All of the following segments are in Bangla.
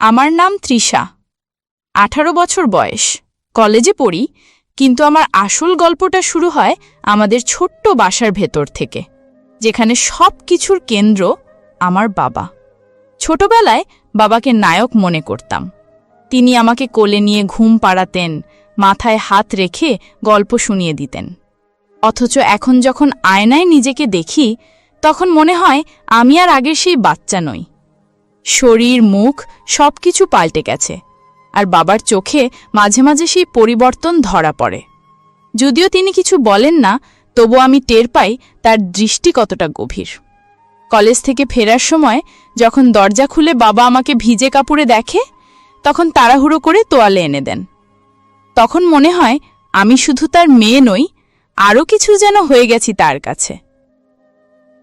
আমার নাম তৃষা। 18 বছর বয়স, কলেজে পড়ি। কিন্তু আমার আসল গল্পটা শুরু হয় আমাদের ছোট্ট বাসার ভেতর থেকে, যেখানে সব কিছুর কেন্দ্র আমার বাবা। ছোটবেলায় বাবাকে নায়ক মনে করতাম। তিনি আমাকে কোলে নিয়ে ঘুম পাড়াতেন, মাথায় হাত রেখে গল্প শুনিয়ে দিতেন। অথচ এখন যখন আয়নায় নিজেকে দেখি, তখন মনে হয় আমি আর আগের সেই বাচ্চা নই। শরীর, মুখ সবকিছু পাল্টে গেছে, আর বাবার চোখে মাঝে মাঝে সেই পরিবর্তন ধরা পড়ে। যদিও তিনি কিছু বলেন না, তবু আমি টের পাই তার দৃষ্টি কতটা গভীর। কলেজ থেকে ফেরার সময় যখন দরজা খুলে বাবা আমাকে ভিজে কাপড়ে দেখে, তখন তাড়াহুড়ো করে তোয়ালে এনে দেন। তখন মনে হয় আমি শুধু তার মেয়ে নই, আরও কিছু যেন হয়ে গেছি তার কাছে।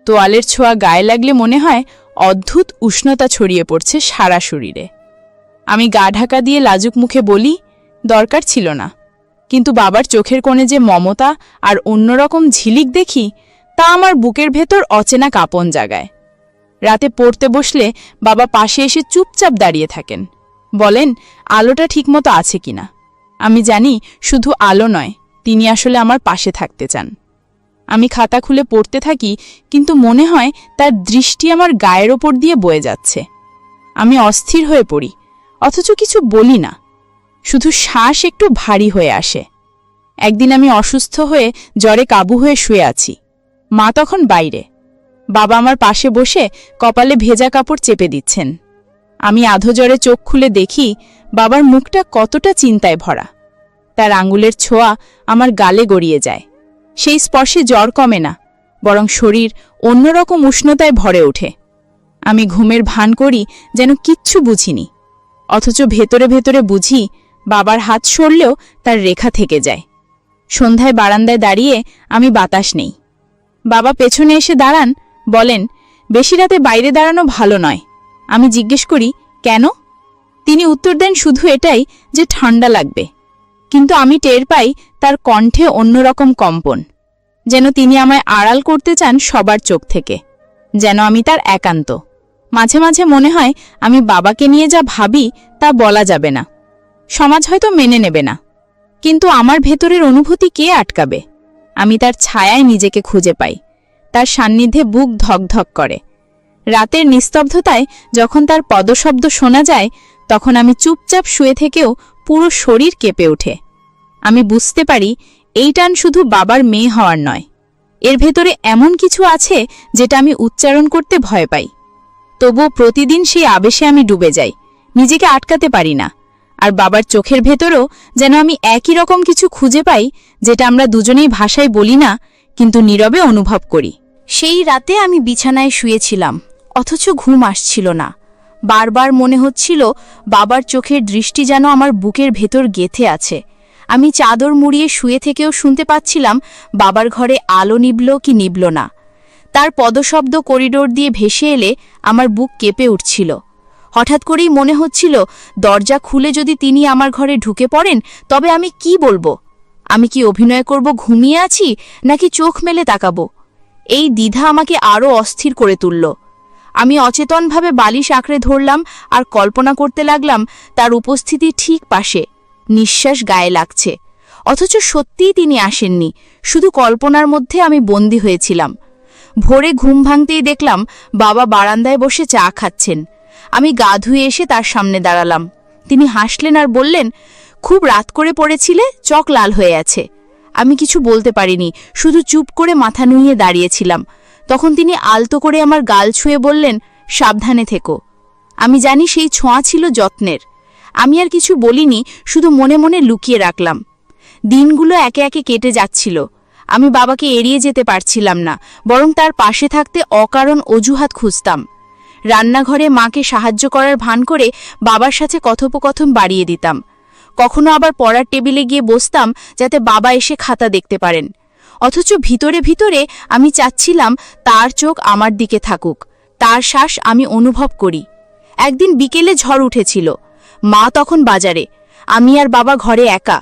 তোয়ালের ছোঁয়া গায়ে লাগলে মনে হয় অদ্ভুত উষ্ণতা ছড়িয়ে পড়ছে সারা শরীরে। আমি গা ঢাকা দিয়ে লাজুক মুখে বলি, দরকার ছিল না। কিন্তু বাবার চোখের কোণে যে মমতা আর অন্যরকম ঝিলিক দেখি, তা আমার বুকের ভেতর অচেনা কাঁপন জাগায়। রাতে পড়তে বসলে বাবা পাশে এসে চুপচাপ দাঁড়িয়ে থাকেন, বলেন আলোটা ঠিকমতো আছে কিনা। আমি জানি শুধু আলো নয়, তিনি আসলে আমার পাশে থাকতে চান। আমি খাতা খুলে পড়তে থাকি, কিন্তু মনে হয় তার দৃষ্টি আমার গায়ের ওপর দিয়ে বয়ে যাচ্ছে। আমি অস্থির হয়ে পড়ি, অথচ কিছু বলি না, শুধু শ্বাস একটু ভারী হয়ে আসে। একদিন আমি অসুস্থ হয়ে জ্বরে কাবু হয়ে শুয়ে আছি। মা তখন বাইরে। বাবা আমার পাশে বসে কপালে ভেজা কাপড় চেপে দিচ্ছেন। আমি আধো জ্বরে চোখ খুলে দেখি বাবার মুখটা কতটা চিন্তায় ভরা। তার আঙুলের ছোঁয়া আমার গালে গড়িয়ে যায়। সেই স্পর্শে জ্বর কমে না, বরং শরীর অন্যরকম উষ্ণতায় ভরে ওঠে। আমি ঘুমের ভান করি যেন কিচ্ছু বুঝিনি, অথচ ভেতরে ভেতরে বুঝি বাবার হাত সরলেও তার রেখা থেকে যায়। সন্ধ্যায় বারান্দায় দাঁড়িয়ে আমি বাতাস নেই। বাবা পেছনে এসে দাঁড়ান, বলেন বেশি রাতে বাইরে দাঁড়ানো ভালো নয়। আমি জিজ্ঞেস করি কেন? তিনি উত্তর দেন শুধু এটাই যে ঠান্ডা লাগবে। কিন্তু আমি টের পাই তার কণ্ঠে অন্যরকম কম্পন, যেন তিনি আমায় আড়াল করতে চান সবার চোখ থেকে, যেন আমি তার একান্ত। মাঝে মাঝে মনে হয় আমি বাবাকে নিয়ে যা ভাবি তা বলা যাবে না, সমাজ হয়তো মেনে নেবে না, কিন্তু আমার ভেতরের অনুভূতি কে আটকাবে? আমি তার ছায়ায় নিজেকে খুঁজে পাই, তার সান্নিধ্যে বুক ধকধক করে। রাতের নিস্তব্ধতায় যখন তার পদশব্দ শোনা যায়, তখন আমি চুপচাপ শুয়ে থেকেও পুরো শরীর কেঁপে ওঠে। আমি বুঝতে পারি এই টান শুধু বাবার মেয়ে হওয়ার নয়, এর ভেতরে এমন কিছু আছে যেটা আমি উচ্চারণ করতে ভয় পাই। তবুও প্রতিদিন সেই আবেশে আমি ডুবে যাই, নিজেকে আটকাতে পারি না। আর বাবার চোখের ভেতরেও যেন আমি একই রকম কিছু খুঁজে পাই, যেটা আমরা দুজনেই ভাষায় বলি না, কিন্তু নীরবে অনুভব করি। সেই রাতে আমি বিছানায় শুয়েছিলাম, অথচ ঘুম আসছিল না। বারবার মনে হচ্ছিল বাবার চোখের দৃষ্টি যেন আমার বুকের ভেতর গেঁথে আছে। আমি চাদর মুড়িয়ে শুয়ে থেকেও শুনতে পাচ্ছিলাম বাবার ঘরে আলো নিভল কি নিভল না। তার পদশব্দ করিডোর দিয়ে ভেসে এলে আমার বুক কেঁপে উঠছিল। হঠাৎ করেই মনে হচ্ছিল দরজা খুলে যদি তিনি আমার ঘরে ঢুকে পড়েন, তবে আমি কি বলবো? আমি কি অভিনয় করব ঘুমিয়ে আছি, নাকি চোখ মেলে তাকাবো? এই দ্বিধা আমাকে আরও অস্থির করে তুলল। আমি অচেতনভাবে বালিশ আঁকড়ে ধরলাম আর কল্পনা করতে লাগলাম তার উপস্থিতি ঠিক পাশে, নিঃশ্বাস গায়ে লাগছে। অথচ সত্যিই তিনি আসেননি, শুধু কল্পনার মধ্যে আমি বন্দী হয়েছিলাম। ভোরে ঘুম ভাঙতেই দেখলাম বাবা বারান্দায় বসে চা খাচ্ছেন। আমি গা ধুয়ে এসে তার সামনে দাঁড়ালাম। তিনি হাসলেন আর বললেন, খুব রাত করে পড়েছিলে, চোখ লাল হয়ে আছে। আমি কিছু বলতে পারিনি, শুধু চুপ করে মাথা নুইয়ে দাঁড়িয়েছিলাম। তখন তিনি আলতো করে আমার গাল ছুঁয়ে বললেন, সাবধানে থেকো। আমি জানি সেই ছোঁয়া ছিল যত্নের। আমি আর কিছু বলিনি, শুধু মনে মনে লুকিয়ে রাখলাম। দিনগুলো একে একে কেটে যাচ্ছিল। আমি বাবাকে এড়িয়ে যেতে পারছিলাম না, বরং তার পাশে থাকতে অকারণ অজুহাত খুঁজতাম। রান্নাঘরে মাকে সাহায্য করার ভান করে বাবার সাথে কথোপকথন বাড়িয়ে দিতাম। কখনো আবার পড়ার টেবিলে গিয়ে বসতাম যাতে বাবা এসে খাতা দেখতে পারেন। অথচ ভিতরে ভিতরে আমি চাচ্ছিলাম তার চোখ আমার দিকে থাকুক, তার শ্বাস আমি অনুভব করি। একদিন বিকেলে ঝড় উঠেছিল। মা তখন বাজারে, আমি আর বাবা ঘরে একা।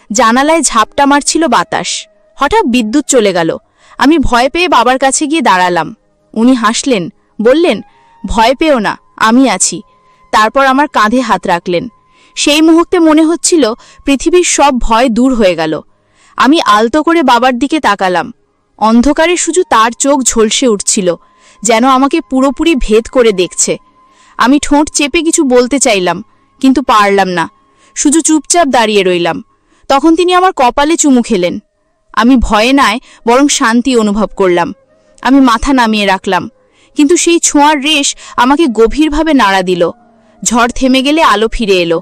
জানালায় ঝাপটা মারছিল বাতাস। হঠাৎ বিদ্যুৎ চলে গেল। আমি ভয় পেয়ে বাবার কাছে গিয়ে দাঁড়ালাম। উনি হাসলেন, বললেন, ভয় পেও না, আমি আছি। তারপর আমার কাঁধে হাত রাখলেন। সেই মুহূর্তে মনে হচ্ছিল পৃথিবীর সব ভয় দূর হয়ে গেল। আমি আলতো করে বাবার দিকে তাকালাম। অন্ধকারে শুধু তার চোখ ঝলসে উঠছিল, যেন আমাকে পুরোপুরি ভেদ করে দেখছে। আমি ঠোঁট চেপে কিছু বলতে চাইলাম, কিন্তু পারলাম না, শুধু চুপচাপ দাঁড়িয়ে রইলাম। তখন তিনি আমার কপালে চুমু খেলেন। আমি ভয়ে নয়, বরং শান্তি অনুভব করলাম। আমি মাথা নামিয়ে রাখলাম, কিন্তু সেই ছোঁয়ার রেশ আমাকে গভীরভাবে নাড়া দিল। ঝড় থেমে গেলে আলো ফিরে এলো,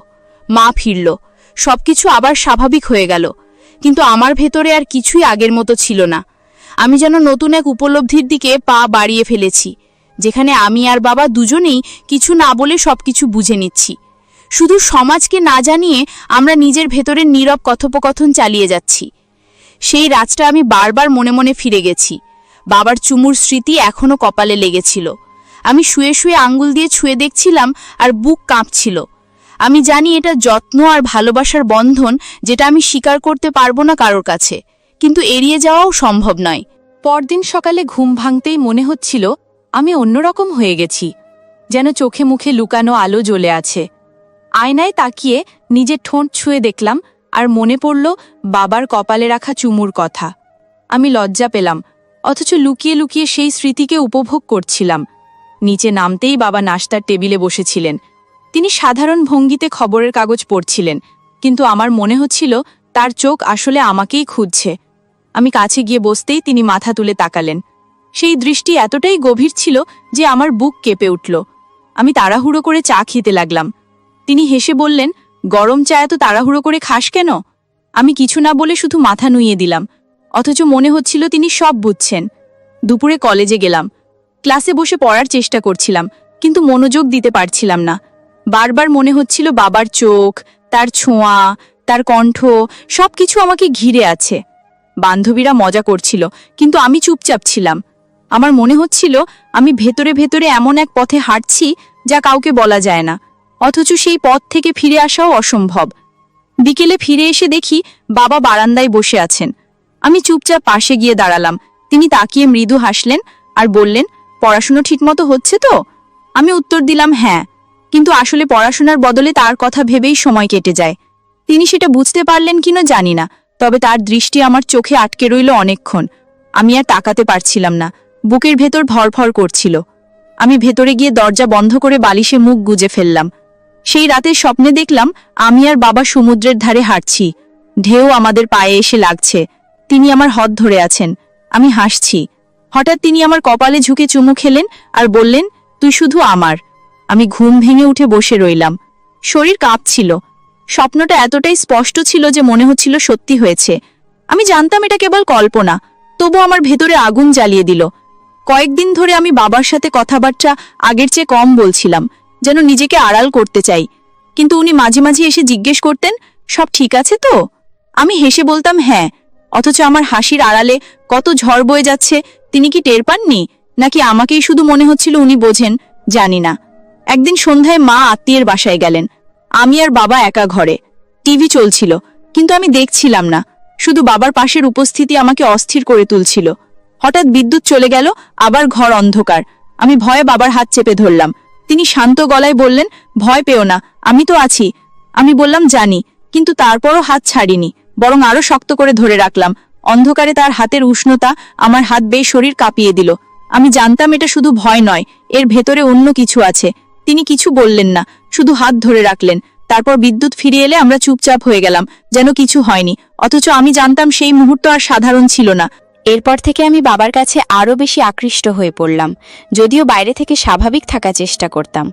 মা ফিরল, সবকিছু আবার স্বাভাবিক হয়ে গেল। কিন্তু আমার ভেতরে আর কিছুই আগের মতো ছিল না। আমি যেন নতুন এক উপলব্ধির দিকে পা বাড়িয়ে ফেলেছি, যেখানে আমি আর বাবা দুজনেই কিছু না বলে সবকিছু বুঝে নিচ্ছি। শুধু সমাজকে না জানিয়ে আমরা নিজের ভেতরের নীরব কথোপকথন চালিয়ে যাচ্ছি। সেই রাতটা আমি বারবার মনে মনে ফিরে গেছি। বাবার চুমুর স্মৃতি এখনো কপালে লেগেছিল। আমি শুয়ে শুয়ে আঙ্গুল দিয়ে ছুঁয়ে দেখছিলাম, আর বুক কাঁপছিল। আমি জানি এটা যত্ন আর ভালোবাসার বন্ধন, যেটা আমি স্বীকার করতে পারবো না কারোর কাছে, কিন্তু এড়িয়ে যাওয়াও সম্ভব নয়। পরদিন সকালে ঘুম ভাঙতেই মনে হচ্ছিল আমি অন্যরকম হয়ে গেছি, যেন চোখে মুখে লুকানো আলো জ্বলে আছে। আয়নায় তাকিয়ে নিজের ঠোঁট ছুঁয়ে দেখলাম, আর মনে পড়ল বাবার কপালে রাখা চুমুর কথা। আমি লজ্জা পেলাম, অথচ লুকিয়ে লুকিয়ে সেই স্মৃতিকে উপভোগ করছিলাম। নিচে নামতেই বাবা নাশতার টেবিলে বসেছিলেন। তিনি সাধারণ ভঙ্গিতে খবরের কাগজ পড়ছিলেন, কিন্তু আমার মনে হচ্ছিল তার চোখ আসলে আমাকেই খুঁজছে। আমি কাছে গিয়ে বসতেই তিনি মাথা তুলে তাকালেন। সেই দৃষ্টি এতটাই গভীর ছিল যে আমার বুক কেঁপে উঠল। আমি তাড়াহুড়ো করে চা খেতে লাগলাম। তিনি হেসে বললেন, গরম চা এত তাড়াহুড়ো করে খাস কেন? আমি কিছু না বলে শুধু মাথা নুইয়ে দিলাম, অথচ মনে হচ্ছিল তিনি সব বুঝছেন। দুপুরে কলেজে গেলাম। ক্লাসে বসে পড়ার চেষ্টা করছিলাম, কিন্তু মনোযোগ দিতে পারছিলাম না। বারবার মনে হচ্ছিল বাবার চোখ, তার ছোঁয়া, তার কণ্ঠ, সবকিছু আমাকে ঘিরে আছে। বান্ধবীরা মজা করছিল, কিন্তু আমি চুপচাপ ছিলাম। আমার মনে হচ্ছিল আমি ভেতরে ভেতরে এমন এক পথে হাঁটছি যা কাউকে বলা যায় না, অথচ সেই পথ থেকে ফিরে আসাও অসম্ভব। বিকেলে ফিরে এসে দেখি বাবা বারান্দায় বসে আছেন। আমি চুপচাপ পাশে গিয়ে দাঁড়ালাম। তিনি তাকিয়ে মৃদু হাসলেন আর বললেন, পড়াশুনো ঠিকমতো হচ্ছে তো? আমি উত্তর দিলাম, হ্যাঁ, কিন্তু আসলে পড়াশোনার বদলে তার কথা ভেবেই সময় কেটে যায়। তিনি সেটা বুঝতে পারলেন কিনা জানি না, তবে তার দৃষ্টি আমার চোখে আটকে রইল অনেকক্ষণ। আমি আর তাকাতে পারছিলাম না, বুকের ভেতর ভরভর করছিল। আমি ভেতরে গিয়ে দরজা বন্ধ করে বালিশে মুখ গুজে ফেললাম। সেই রাতে স্বপ্নে দেখলাম আমি আর বাবা সমুদ্রের ধারে হাঁটছি, ঢেউ আমাদের পায়ে এসে লাগছে। তিনি আমার হাত ধরে আছেন, আমি হাসছি। হঠাৎ তিনি আমার কপালে ঝুঁকে চুমু খেলেন আর বললেন, তুই শুধু আমার। আমি ঘুম ভেঙে উঠে বসে রইলাম, শরীর কাঁপছিল। স্বপ্নটা এতটাই স্পষ্ট ছিল যে মনে হচ্ছিল সত্যি হয়েছে। আমি জানতাম এটা কেবল কল্পনা, তবু আমার ভেতরে আগুন জ্বালিয়ে দিল। কয়েকদিন ধরে আমি বাবার সাথে কথাবার্তা আগের চেয়ে কম বলছিলাম, যেন নিজেকে আড়াল করতে চাই। কিন্তু উনি মাঝে মাঝে এসে জিজ্ঞেস করতেন, সব ঠিক আছে তো? আমি হেসে বলতাম হ্যাঁ, অথচ আমার হাসির আড়ালে কত ঝড় বয়ে যাচ্ছে তিনি কি টের পাননি, নাকি আমাকেই শুধু মনে হচ্ছিল উনি বোঝেন, জানি না। একদিন সন্ধ্যায় মা আত্মীয়ের বাসায় গেলেন। আমি আর বাবা একা ঘরে। টিভি চলছিল, কিন্তু আমি দেখছিলাম না। শুধু বাবার পাশের উপস্থিতি আমাকে অস্থির করে তুলছিল। হঠাৎ বিদ্যুৎ চলে গেল, আবার ঘর অন্ধকার। আমি ভয়ে বাবার হাত চেপে ধরলাম। তিনি শান্ত গলায় বললেন, ভয় পেও না, আমি তো আছি। আমি বললাম জানি, কিন্তু তারপরও হাত ছাড়িনি, বরং আরো শক্ত করে ধরে রাখলাম। অন্ধকারে তার হাতের উষ্ণতা আমার হাত বেয়ে শরীর কাঁপিয়ে দিল। আমি জানতাম এটা শুধু ভয় নয়, এর ভেতরে অন্য কিছু আছে। তিনি কিছু বললেন না, শুধু হাত ধরে রাখলেন। তারপর বিদ্যুৎ ফিরে এলে আমরা চুপচাপ হয়ে গেলাম, যেন কিছু হয়নি। অথচ আমি জানতাম সেই মুহূর্ত আর সাধারণ ছিল না। এরপর থেকে আমি বাবার কাছে আরও বেশি আকৃষ্ট হয়ে পড়লাম, যদিও বাইরে থেকে স্বাভাবিক থাকার চেষ্টা করতাম।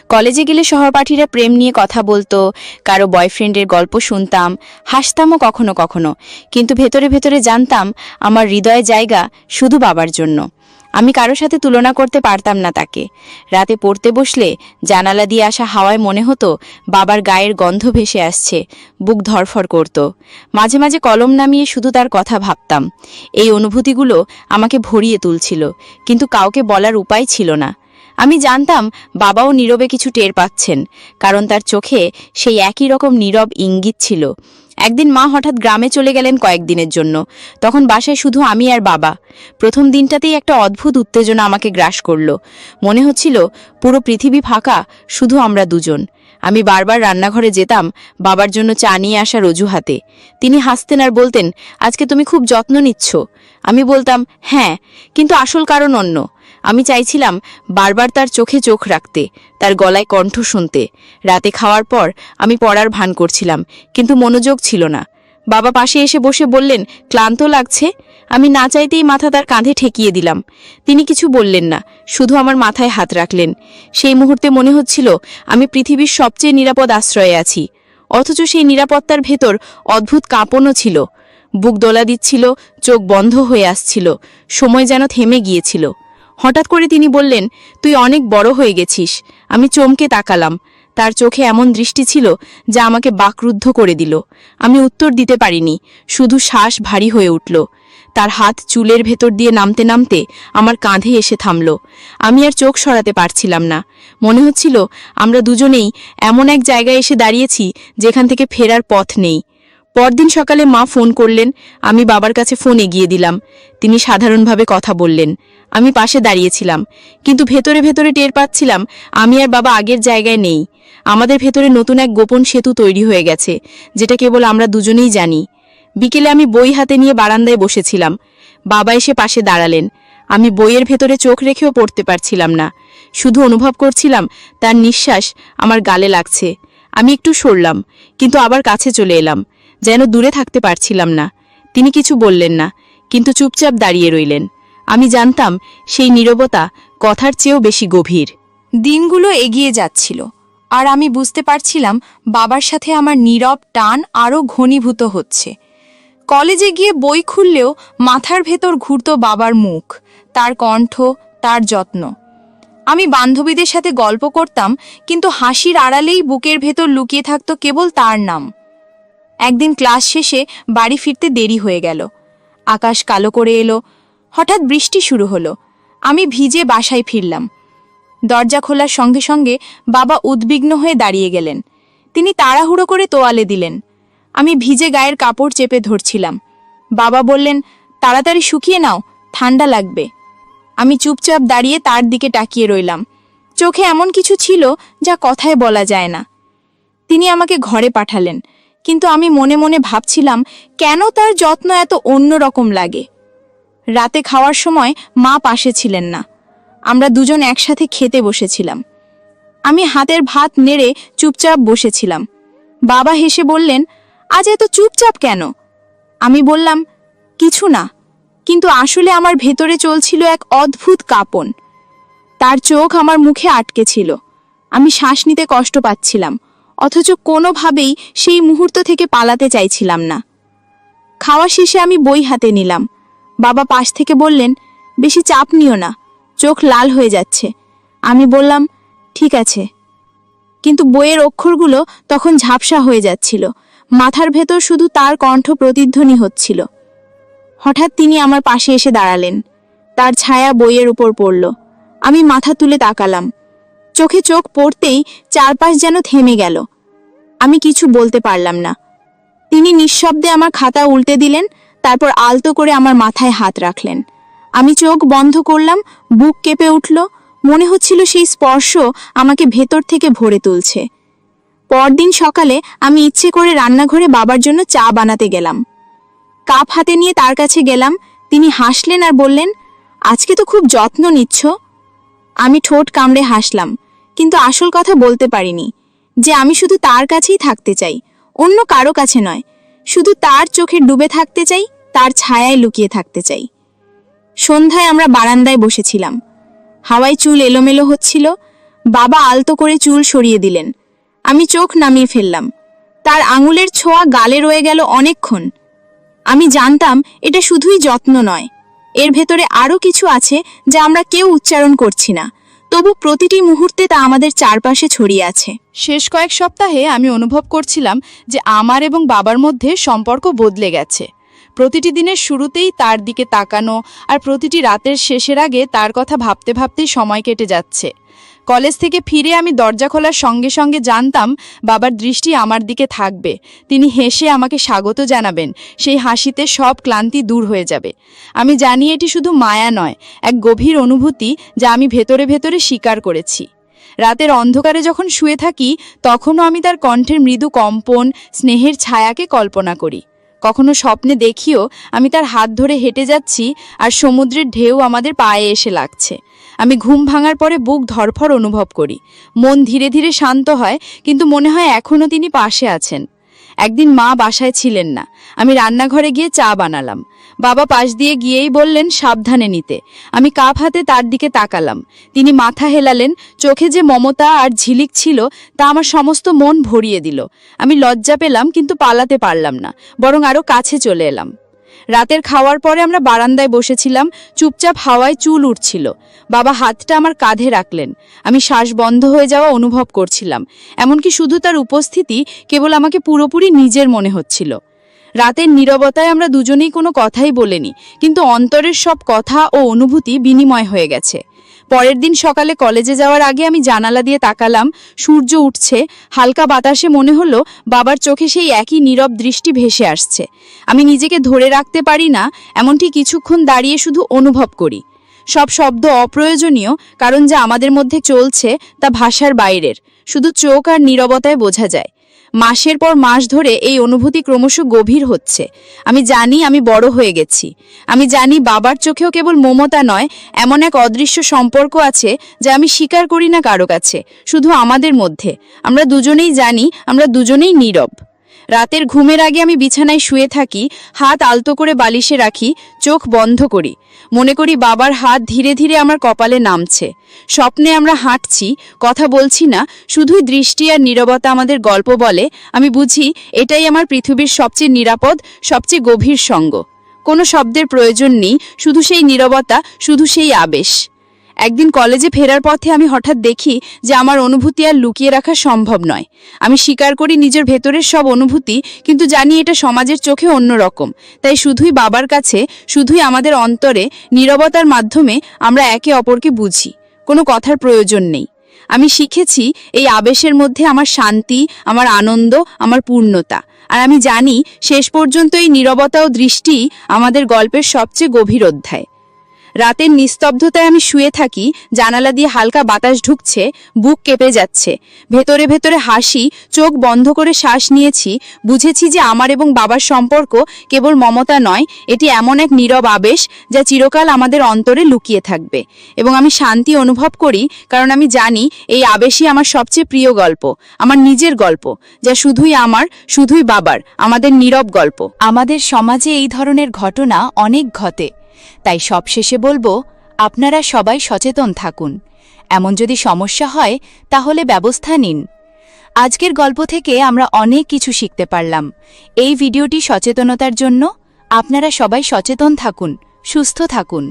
কলেজে গেলে সহপাঠীরা প্রেম নিয়ে কথা বলতো, কারো বয়ফ্রেন্ডের গল্প শুনতাম, হাসতামও কখনো কখনো, কিন্তু ভেতরে ভেতরে জানতাম আমার হৃদয়ে জায়গা শুধু বাবার জন্য। আমি কারো সাথে তুলনা করতে পারতাম না তাকে। রাতে পড়তে বসলে জানালা দিয়ে আসা হাওয়ায় মনে হতো বাবার গায়ের গন্ধ ভেসে আসছে, বুক ধরফর করত। মাঝে মাঝে কলম নামিয়ে শুধু তার কথা ভাবতাম। এই অনুভূতিগুলো আমাকে ভরিয়ে তুলছিল, কিন্তু কাউকে বলার উপায় ছিল না। আমি জানতাম বাবাও নীরবে কিছু টের পাচ্ছেন, কারণ তার চোখে সেই একই রকম নীরব ইঙ্গিত ছিল। একদিন মা হঠাৎ গ্রামে চলে গেলেন কয়েকদিনের জন্য। তখন বাসায় শুধু আমি আর বাবা। প্রথম দিনটাতেই একটা অদ্ভুত উত্তেজনা আমাকে গ্রাস করল। মনে হচ্ছিল পুরো পৃথিবী ফাঁকা, শুধু আমরা দুজন। আমি বারবার রান্নাঘরে যেতাম বাবার জন্য চা নিয়ে আসার অজুহাতে। তিনি হাসতেন আর বলতেন, আজকে তুমি খুব যত্ন নিচ্ছ। আমি বলতাম, হ্যাঁ, কিন্তু আসল কারণ অন্য। আমি চাইছিলাম বারবার তার চোখে চোখ রাখতে, তার গলায় কণ্ঠ শুনতে। রাতে খাওয়ার পর আমি পড়ার ভান করছিলাম, কিন্তু মনোযোগ ছিল না। বাবা পাশে এসে বসে বললেন, ক্লান্ত লাগছে? আমি না চাইতেই মাথা তার কাঁধে ঠেকিয়ে দিলাম। তিনি কিছু বললেন না, শুধু আমার মাথায় হাত রাখলেন। সেই মুহূর্তে মনে হচ্ছিল আমি পৃথিবীর সবচেয়ে নিরাপদ আশ্রয়ে আছি। অথচ সেই নিরাপত্তার ভেতর অদ্ভুত কাঁপনও ছিল। বুক দোলা দিচ্ছিল, চোখ বন্ধ হয়ে আসছিল, সময় যেন থেমে গিয়েছিল। হঠাৎ করে তিনি বললেন, তুই অনেক বড় হয়ে গেছিস। আমি চমকে তাকালাম। তার চোখে এমন দৃষ্টি ছিল যা আমাকে বাকরুদ্ধ করে দিল। আমি উত্তর দিতে পারিনি, শুধু শ্বাস ভারী হয়ে উঠল। তার হাত চুলের ভেতর দিয়ে নামতে নামতে আমার কাঁধে এসে থামল। আমি আর চোখ সরাতে পারছিলাম না। মনে হচ্ছিল আমরা দুজনেই এমন এক জায়গায় এসে দাঁড়িয়েছি যেখান থেকে ফেরার পথ নেই। পরদিন সকালে মা ফোন করলেন। আমি বাবার কাছে ফোন এগিয়ে দিলাম। তিনি সাধারণভাবে কথা বললেন। আমি পাশে দাঁড়িয়েছিলাম, কিন্তু ভেতরে ভেতরে টের পাচ্ছিলাম আমি আর বাবা আগের জায়গায় নেই। আমাদের ভেতরে নতুন এক গোপন সেতু তৈরি হয়ে গেছে, যেটা কেবল আমরা দুজনেই জানি। বিকেলে আমি বই হাতে নিয়ে বারান্দায় বসেছিলাম। বাবা এসে পাশে দাঁড়ালেন। আমি বইয়ের ভেতরে চোখ রেখেও পড়তে পারছিলাম না, শুধু অনুভব করছিলাম তার নিঃশ্বাস আমার গালে লাগছে। আমি একটু সরলাম, কিন্তু আবার কাছে চলে এলাম, যেন দূরে থাকতে পারছিলাম না। তিনি কিছু বললেন না, কিন্তু চুপচাপ দাঁড়িয়ে রইলেন। আমি জানতাম সেই নীরবতা কথার চেয়েও বেশি গভীর। দিনগুলো এগিয়ে যাচ্ছিল, আর আমি বুঝতে পারছিলাম বাবার সাথে আমার নীরব টান আরও ঘনীভূত হচ্ছে। কলেজে গিয়ে বই খুললেও মাথার ভেতর ঘুরত বাবার মুখ, তার কণ্ঠ, তার যত্ন। আমি বান্ধবীদের সাথে গল্প করতাম, কিন্তু হাসির আড়ালেই বুকের ভেতর লুকিয়ে থাকত কেবল তার নাম। একদিন ক্লাস শেষে বাড়ি ফিরতে দেরি হয়ে গেল। আকাশ কালো করে এলো। হঠাৎ বৃষ্টি শুরু হলো। আমি ভিজে বাসায় ফিরলাম। দরজা খোলার সঙ্গে সঙ্গে বাবা উদ্বিগ্ন হয়ে দাঁড়িয়ে গেলেন। তিনি তাড়াহুড়ো করে তোয়ালে দিলেন। আমি ভিজে গায়ের কাপড় চেপে ধরছিলাম। বাবা বললেন, তাড়াতাড়ি শুকিয়ে নাও, ঠান্ডা লাগবে। আমি চুপচাপ দাঁড়িয়ে তার দিকে তাকিয়ে রইলাম। চোখে এমন কিছু ছিল যা কথায় বলা যায় না। তিনি আমাকে ঘরে পাঠালেন, কিন্তু আমি মনে মনে ভাবছিলাম কেন তার যত্ন এত অন্যরকম লাগে। রাতে খাওয়ার সময় মা পাশে ছিলেন না। আমরা দুজন একসাথে খেতে বসেছিলাম। আমি হাতের ভাত নেড়ে চুপচাপ বসেছিলাম। বাবা হেসে বললেন, আজ এত চুপচাপ কেন? আমি বললাম, কিছু না, কিন্তু আসলে আমার ভেতরে চলছিল এক অদ্ভুত কাঁপন। তার চোখ আমার মুখে আটকে ছিল। আমি শ্বাস নিতে কষ্ট পাচ্ছিলাম, অথচ কোনোভাবেই সেই মুহূর্ত থেকে পালাতে চাইছিলাম না। খাওয়া শেষে আমি বই হাতে নিলাম। বাবা পাশ থেকে বললেন, বেশি চাপ নিও না, চোখ লাল হয়ে যাচ্ছে। আমি বললাম, ঠিক আছে, কিন্তু বইয়ের অক্ষরগুলো তখন ঝাপসা হয়ে যাচ্ছিল। মাথার ভেতর শুধু তার কণ্ঠ প্রতিধ্বনি হচ্ছিল। হঠাৎ তিনি আমার পাশে এসে দাঁড়ালেন। তার ছায়া বইয়ের উপর পড়ল। আমি মাথা তুলে তাকালাম। চোখে চোখ পড়তেই চারপাশ যেন থেমে গেল। আমি কিছু বলতে পারলাম না। তিনি নিঃশব্দে আমার খাতা উল্টে দিলেন, তারপর আলতো করে আমার মাথায় হাত রাখলেন। আমি চোখ বন্ধ করলাম, বুক কেঁপে উঠল। মনে হচ্ছিল সেই স্পর্শ আমাকে ভেতর থেকে ভরে তুলছে। পরদিন সকালে আমি ইচ্ছে করে রান্নাঘরে বাবার জন্য চা বানাতে গেলাম। কাপ হাতে নিয়ে তার কাছে গেলাম। তিনি হাসলেন আর বললেন, আজকে তো খুব যত্ন নিচ্ছ। আমি ঠোঁট কামড়ে হাসলাম, কিন্তু আসল কথা বলতে পারিনি, যে আমি শুধু তার কাছেই থাকতে চাই, অন্য কারো কাছে নয়। শুধু তার চোখে ডুবে থাকতে চাই, তার ছায়ায় লুকিয়ে থাকতে চাই। সন্ধ্যায় আমরা বারান্দায় বসেছিলাম। হাওয়ায় চুল এলোমেলো হচ্ছিল। বাবা আলতো করে চুল সরিয়ে দিলেন। আমি চোখ নামিয়ে ফেললাম। তার আঙুলের ছোঁয়া গালে রয়ে গেল অনেকক্ষণ। আমি জানতাম এটা শুধুই যত্ন নয়, এর ভেতরে আরও কিছু আছে যা আমরা কেউ উচ্চারণ করছি না, তবু প্রতিটি মুহূর্তে তা আমাদের চারপাশে ছড়িয়ে আছে। শেষ কয়েক সপ্তাহে আমি অনুভব করছিলাম যে আমার এবং বাবার মধ্যে সম্পর্ক বদলে গেছে। প্রতিটি দিনের শুরুতেই তার দিকে তাকানো আর প্রতিটি রাতের শেষের আগে তার কথা ভাবতে ভাবতেই সময় কেটে যাচ্ছে। কলেজ থেকে ফিরে আমি দরজা খোলার সঙ্গে সঙ্গে জানতাম বাবার দৃষ্টি আমার দিকে থাকবে। তিনি হেসে আমাকে স্বাগত জানাবেন, সেই হাসিতে সব ক্লান্তি দূর হয়ে যাবে। আমি জানি এটি শুধু মায়া নয়, এক গভীর অনুভূতি যা আমি ভেতরে ভেতরে স্বীকার করেছি। রাতের অন্ধকারে যখন শুয়ে থাকি তখনও আমি তার কণ্ঠের মৃদু কম্পন, স্নেহের ছায়াকে কল্পনা করি। কখনো স্বপ্নে দেখিও আমি তার হাত ধরে হেঁটে যাচ্ছি আর সমুদ্রের ঢেউ আমাদের পায়ে এসে লাগছে। আমি ঘুম ভাঙার পরে বুক ধড়ফড় অনুভব করি, মন ধীরে ধীরে শান্ত হয়, কিন্তু মনে হয় এখনও তিনি পাশে আছেন। একদিন মা বাসায় ছিলেন না, আমি রান্নাঘরে গিয়ে চা বানালাম। বাবা পাশ দিয়ে গিয়েই বললেন সাবধানে নিতে। আমি কাপ হাতে তার দিকে তাকালাম। তিনি মাথা হেলালেন, চোখে যে মমতা আর ঝিলিক ছিল তা আমার সমস্ত মন ভরিয়ে দিল। আমি লজ্জা পেলাম, কিন্তু পালাতে পারলাম না, বরং আরও কাছে চলে এলাম। রাতের খাওয়ার পরে আমরা বারান্দায় বসেছিলাম, চুপচাপ হাওয়ায় চুল উঠছিল। বাবা হাতটা আমার কাঁধে রাখলেন। আমি শ্বাস বন্ধ হয়ে যাওয়া অনুভব করছিলাম, এমনকি শুধু তার উপস্থিতি কেবল আমাকে পুরোপুরি নিজের মনে হচ্ছিল। রাতের নীরবতায় আমরা দুজনেই কোনো কথাই বলিনি, কিন্তু অন্তরের সব কথা ও অনুভূতি বিনিময় হয়ে গেছে। পরের দিন সকালে কলেজে যাওয়ার আগে আমি জানালা দিয়ে তাকালাম, সূর্য উঠছে, হালকা বাতাসে মনে হলো বাবার চোখে সেই একই নীরব দৃষ্টি ভেসে আসছে। আমি নিজেকে ধরে রাখতে পারি না, এমনটি কিছুক্ষণ দাঁড়িয়ে শুধু অনুভব করি। সব শব্দ অপ্রয়োজনীয়, কারণ যা আমাদের মধ্যে চলছে তা ভাষার বাইরের, শুধু চোখ আর নীরবতায় বোঝা যায়। মাসের পর মাস ধরে এই অনুভূতি ক্রমশ গভীর হচ্ছে। আমি জানি আমি বড় হয়ে গেছি। আমি জানি বাবার চোখেও কেবল মমতা নয়, এমন এক অদৃশ্য সম্পর্ক আছে যা আমি স্বীকার করি না কারো কাছে, শুধু আমাদের মধ্যে। আমরা দুজনেই জানি, আমরা দুজনেই নীরব। রাতের ঘুমের আগে আমি বিছানায় শুয়ে থাকি, হাত আলতো করে বালিশে রাখি, চোখ বন্ধ করি। মনে করি বাবার হাত ধীরে ধীরে আমার কপালে নামছে। স্বপ্নে আমরা হাঁটছি, কথা বলছি না, শুধুই দৃষ্টি আর নীরবতা আমাদের গল্প বলে। আমি বুঝি এটাই আমার পৃথিবীর সবচেয়ে নিরাপদ, সবচেয়ে গভীর সঙ্গ। কোনো শব্দের প্রয়োজন নেই, শুধু সেই নীরবতা, শুধু সেই আবেশ। একদিন কলেজে ফেরার পথে আমি হঠাৎ দেখি যে আমার অনুভূতি আর লুকিয়ে রাখা সম্ভব নয়। আমি স্বীকার করি নিজের ভেতরের সব অনুভূতি, কিন্তু জানি এটা সমাজের চোখে অন্যরকম। তাই শুধুই বাবার কাছে, শুধুই আমাদের অন্তরে, নীরবতার মাধ্যমে আমরা একে অপরকে বুঝি। কোনো কথার প্রয়োজন নেই। আমি শিখেছি এই আবেশের মধ্যে আমার শান্তি, আমার আনন্দ, আমার পূর্ণতা। আর আমি জানি শেষ পর্যন্ত এই নীরবতা ও দৃষ্টি আমাদের গল্পের সবচেয়ে গভীর অধ্যায়। রাতের নিস্তব্ধতায় আমি শুয়ে থাকি, জানালা দিয়ে হালকা বাতাস ঢুকছে, বুক কেঁপে যাচ্ছে। ভেতরে ভেতরে হাসি, চোখ বন্ধ করে শ্বাস নিয়েছি। বুঝেছি যে আমার এবং বাবার সম্পর্ক কেবল মমতা নয়, এটি এমন এক নীরব আবেশ যা চিরকাল আমাদের অন্তরে লুকিয়ে থাকবে। এবং আমি শান্তি অনুভব করি, কারণ আমি জানি এই আবেশই আমার সবচেয়ে প্রিয় গল্প, আমার নিজের গল্প, যা শুধুই আমার, শুধুই বাবার, আমাদের নীরব গল্প। আমাদের সমাজে এই ধরনের ঘটনা অনেক ঘটে। তাই সবশেষে বলবো, আপনারা সবাই সচেতন থাকুন। এমন যদি সমস্যা হয় তাহলে ব্যবস্থা নিন। আজকের গল্প থেকে আমরা অনেক কিছু শিখতে পারলাম। এই ভিডিওটি সচেতনতার জন্য। আপনারা সবাই সচেতন থাকুন, সুস্থ থাকুন।